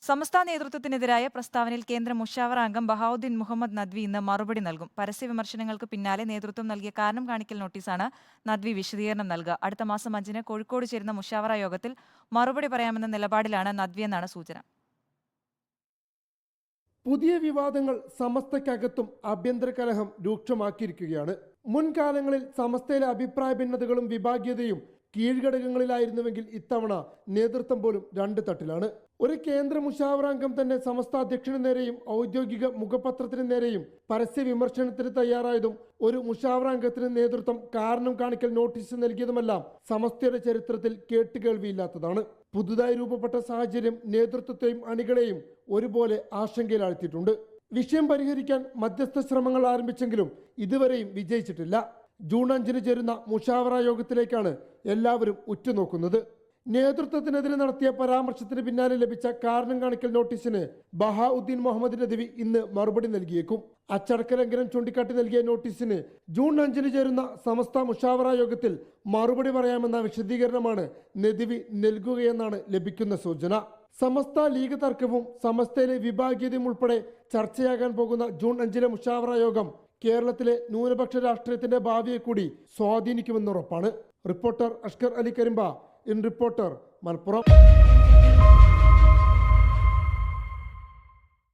സമസ്ത നേതൃത്വത്തിനെതിരായ പ്രസ്താവനയിൽ കേന്ദ്ര മുഷാവറ അംഗം ബഹാവുദ്ദീൻ മുഹമ്മദ് നദ്വി ഇന്ന് മറുപടി നൽകും. പരസ്യ വിമർശനങ്ങൾക്ക് പിന്നാലെ നേതൃത്വം നൽകിയ കാരണം കാണിക്കൽ നോട്ടീസാണ് നദ്വി വിശദീകരണം നൽകുക. അടുത്ത മാസം 5-ന് കോഴിക്കോട് ചേരുന്ന മുഷാവറ യോഗത്തിൽ മറുപടി പറയാമെന്ന നിലപാടിലാണ് നദ്വി എന്നാണ് സൂചന. പുതിയ വിവാദങ്ങൾ സമസ്തയ്ക്കകത്തും ആഭ്യന്തര കലഹം രൂക്ഷമാക്കിയിരിക്കുകയാണ്. മുൻകാലങ്ങളിൽ സമസ്തയിലെ അഭിപ്രായ ഭിന്നതകളും വിഭാഗീയതയും കീഴ്ഘടകങ്ങളിലായിരുന്നുവെങ്കിൽ ഇത്തവണ നേതൃത്വം പോലും രണ്ട് തട്ടിലാണ്. ഒരു കേന്ദ്ര മുഷാവറാംഗം തന്നെ സമസ്ത അധ്യക്ഷന് നേരെയും ഔദ്യോഗിക മുഖപത്രത്തിന് നേരെയും പരസ്യ വിമർശനത്തിന് തയ്യാറായതും ഒരു മുഷാവറാംഗത്തിന് നേതൃത്വം കാരണം കാണിക്കൽ നോട്ടീസ് നൽകിയതുമെല്ലാം സമസ്തയുടെ ചരിത്രത്തിൽ കേട്ടുകേൾവിയില്ലാത്തതാണ്. പുതുതായി രൂപപ്പെട്ട സാഹചര്യം നേതൃത്വത്തെയും അണികളെയും ഒരുപോലെ ആശങ്കയിലാഴ്ത്തിയിട്ടുണ്ട്. വിഷയം പരിഹരിക്കാൻ മധ്യസ്ഥ ശ്രമങ്ങൾ ആരംഭിച്ചെങ്കിലും ഇതുവരെയും വിജയിച്ചിട്ടില്ല. ജൂൺ 5-ന് ചേരുന്ന മുഷാവറ യോഗത്തിലേക്കാണ് എല്ലാവരും ഉറ്റുനോക്കുന്നത്. നേതൃത്വത്തിനെതിരെ നടത്തിയ പരാമർശത്തിന് പിന്നാലെ ലഭിച്ച കാരണം കാണിക്കൽ നോട്ടീസിന് ബഹാവുദ്ദീൻ മുഹമ്മദ് നദ്വി ഇന്ന് മറുപടി നൽകിയേക്കും. അച്ചടക്ക ലംഘനം ചൂണ്ടിക്കാട്ടി നൽകിയ നോട്ടീസിന് ജൂൺ 5-ന് ചേരുന്ന സമസ്ത മുഷാവറ യോഗത്തിൽ മറുപടി പറയാമെന്ന വിശദീകരണമാണ് നദ്വി നൽകുകയെന്നാണ് ലഭിക്കുന്ന സൂചന. സമസ്ത ലീഗ് തർക്കവും സമസ്തയിലെ വിഭാഗീയതയും ഉൾപ്പെടെ ചർച്ചയാകാൻ പോകുന്ന ജൂൺ 5-ലെ മുഷാവറ യോഗം കേരളത്തിലെ ന്യൂനപക്ഷ രാഷ്ട്രീയത്തിന്റെ ഭാവിയെ കൂടി സ്വാധീനിക്കുമെന്നുറപ്പാണ്. Reporter Ashkar Ali Karimba, in reporter, Malappuram.